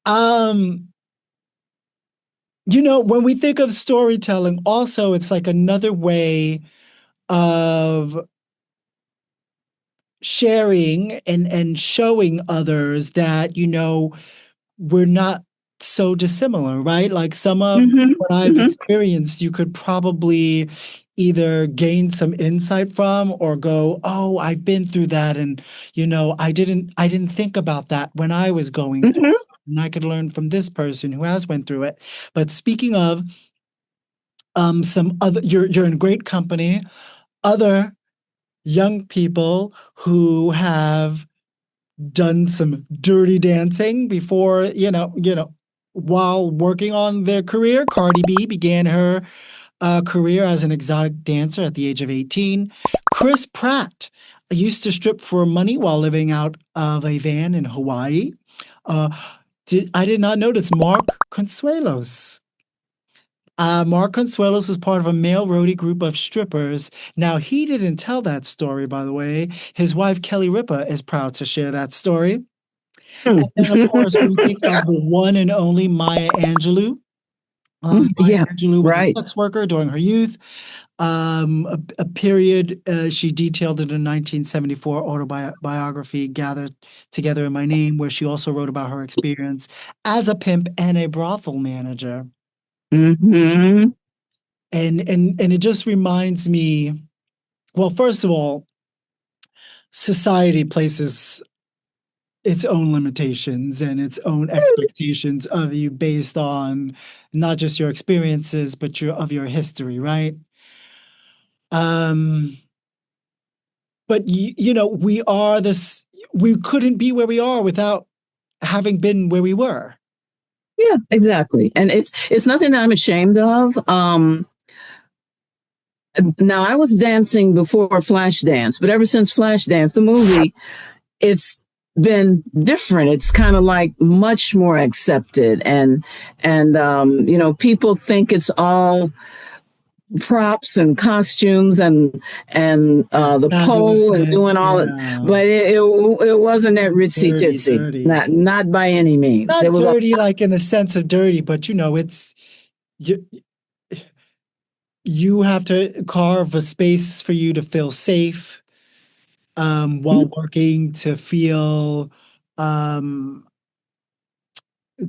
Um, when we think of storytelling, also it's like another way of sharing and showing others that, we're not so dissimilar, right? Like some of Hmm. what I've Hmm. experienced, you could probably either gain some insight from or go, "Oh, I've been through that and, I didn't think about that when I was going through Hmm. it. And I could learn from this person who has went through it." But speaking of some other you're in great company, other young people who have done some dirty dancing before, while working on their career. Cardi B began her career as an exotic dancer at the age of 18. Chris Pratt used to strip for money while living out of a van in Hawaii. Uh, I did not notice Mark Consuelos. Mark Consuelos was part of a male roadie group of strippers. Now, he didn't tell that story, by the way. His wife, Kelly Ripa, is proud to share that story. And then, of course, we think of the one and only Maya Angelou. Maya Yeah, Angelou was a right. sex worker during her youth, a period she detailed in her 1974 autobiography, Gathered Together in My Name, where she also wrote about her experience as a pimp and a brothel manager. Hmm. And it just reminds me, well, first of all, society places its own limitations and its own expectations of you based on not just your experiences, but your history, right? Um, but we couldn't be where we are without having been where we were. Yeah, exactly. And it's nothing that I'm ashamed of. Now I was dancing before Flashdance, but ever since Flashdance, the movie, it's been different. It's kind of like much more accepted, and people think it's all props and costumes and the pole and Fabulousness, doing all it, yeah. but it wasn't that ritzy Dirty, titsy. dirty. Not by any means. It Not was all dirty like in the sense of dirty, but it's you, you have to carve a space for you to feel safe while working um,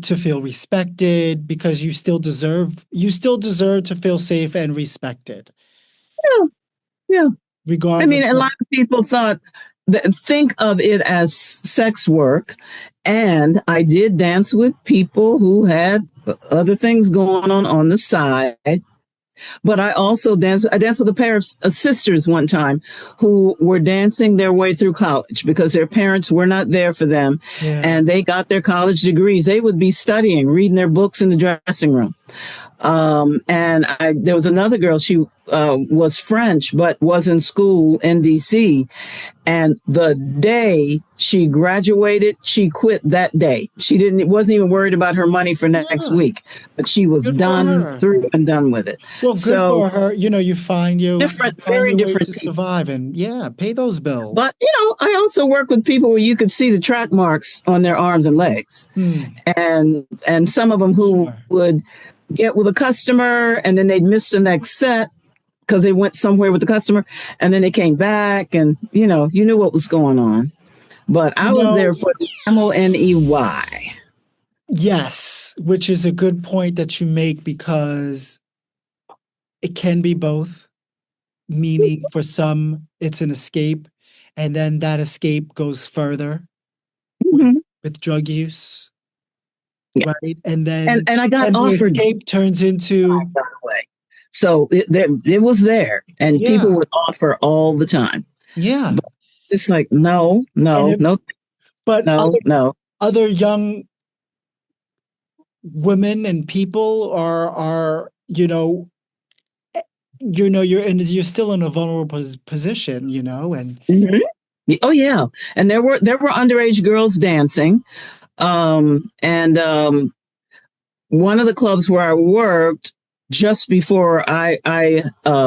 to feel respected because you still deserve to feel safe and respected, yeah, yeah. I mean, regardless a of lot of people think of it as sex work, and I did dance with people who had other things going on the side. But I also danced. I danced with a pair of sisters one time who were dancing their way through college because their parents were not there for them, yeah. and they got their college degrees. They would be studying, reading their books in the dressing room. There was another girl. She was French, but was in school in DC. And the day she graduated, she quit that day. She didn't wasn't even worried about her money for next Yeah, week, but she was good for done her. through and done with it. Well, good So for her. You find very your way different to people. survive and yeah, pay those But bills. I also work with people where you could see the track marks on their arms and legs, Hmm. and some of them who Sure. would get with a customer and then they'd miss the next set because they went somewhere with the customer and then they came back and you knew what was going on. But You I was there know, for the MONEY. yes, which is a good point that you make because it can be both, meaning for some it's an escape, and then that escape goes further with Mm-hmm. with drug use, Yeah. right? And and then and I got and the offered escape turns into by the way. So it was there and people yeah, would offer all the time. yeah. But it's just like no, And no, it, no, but no, no. other young women and people are you're still in a vulnerable position, and Mhm. Oh yeah. And there were underage girls dancing. And one of the clubs where I worked, just before I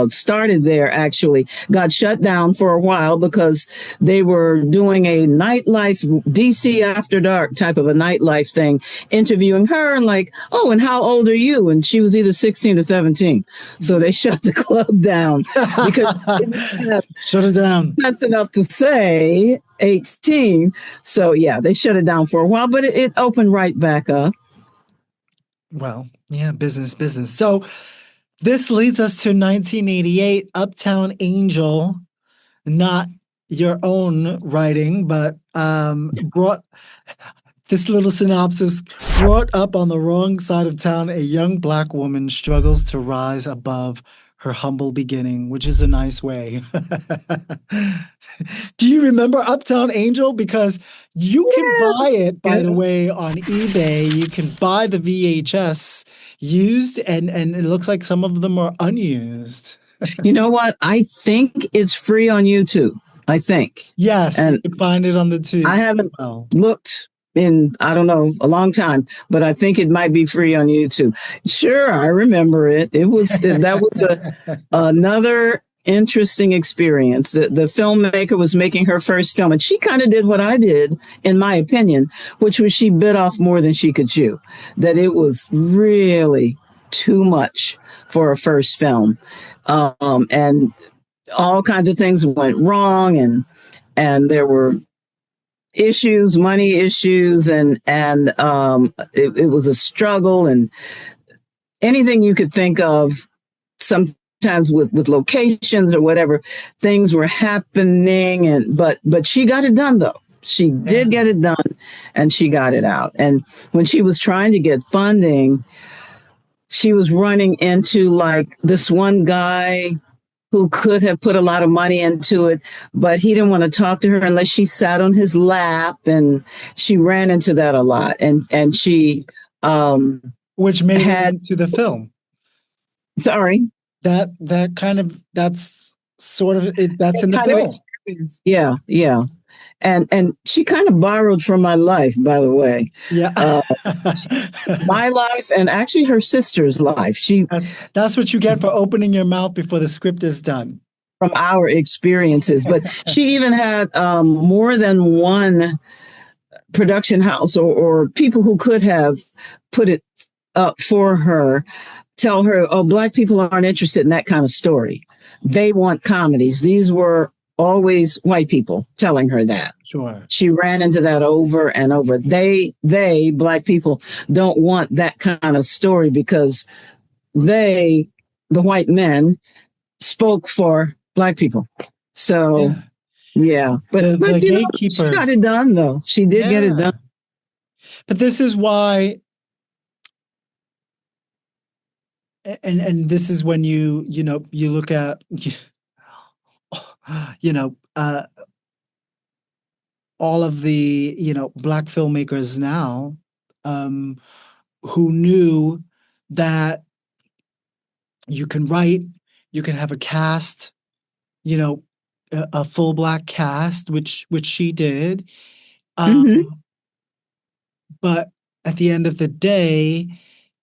started there, actually got shut down for a while because they were doing a nightlife DC After Dark type of a nightlife thing, interviewing her and like, oh, and how old are you? And she was either 16 or 17. So they shut the club down because it didn't have Shut it down. sense enough to say 18. So yeah, they shut it down for a while, but it opened right back up. Well, yeah, business, business. So this leads us to 1988, Uptown Angel, not your own writing, but brought this little synopsis brought up on the wrong side of town, a young black woman struggles to rise above her humble beginning, which is a nice way. Do you remember Uptown Angel? Because you can buy it, by the Yeah. way, on eBay. You can buy the VHS used, and it looks like some of them are unused. You know what? I think it's free on YouTube. I think. Yes, you And can find it on the tube I as haven't well. looked in, I don't know, a long time, but I think it might be free on YouTube. Sure, I remember it. That was another interesting experience. The filmmaker was making her first film, and she kind of did what I did, in my opinion, which was she bit off more than she could chew. That it was really too much for a first film. And all kinds of things went wrong, and there were issues, money issues, and it was a struggle, and anything you could think of. Sometimes with locations or whatever, things were happening, and but she got it done though. She Yeah. did get it done, and she got it out. And when she was trying to get funding, she was running into like this one guy who could have put a lot of money into it, but he didn't want to talk to her unless she sat on his lap, and she ran into that a lot. And she Which made it had into the film. sorry That's sort of it. That's in the kind of film. experience. Yeah, yeah. And she kind of borrowed from my life, by the way. Yeah. Uh, my life and actually her sister's life. She That's what you get for opening your mouth before the script is done. from our experiences, but she even had more than one production house or people who could have put it up for her tell her, oh, Black people aren't interested in that kind of story. They want comedies. These were always white people telling her that. Sure. She ran into that over and over. Black people, don't want that kind of story because the white men, spoke for Black people. So, yeah. But you know, she got it done, though. She did get it done. But this is why, and this is when you look at, you know, all of the, Black filmmakers now, who knew that you can write, you can have a cast, a full Black cast, which she did. Mm-hmm. But at the end of the day,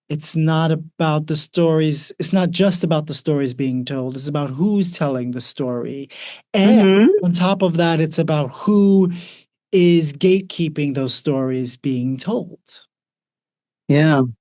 it's not about the stories. It's not just about the stories being told. It's about who's telling the story. And Mm-hmm. on top of that, it's about who is gatekeeping those stories being told. Yeah.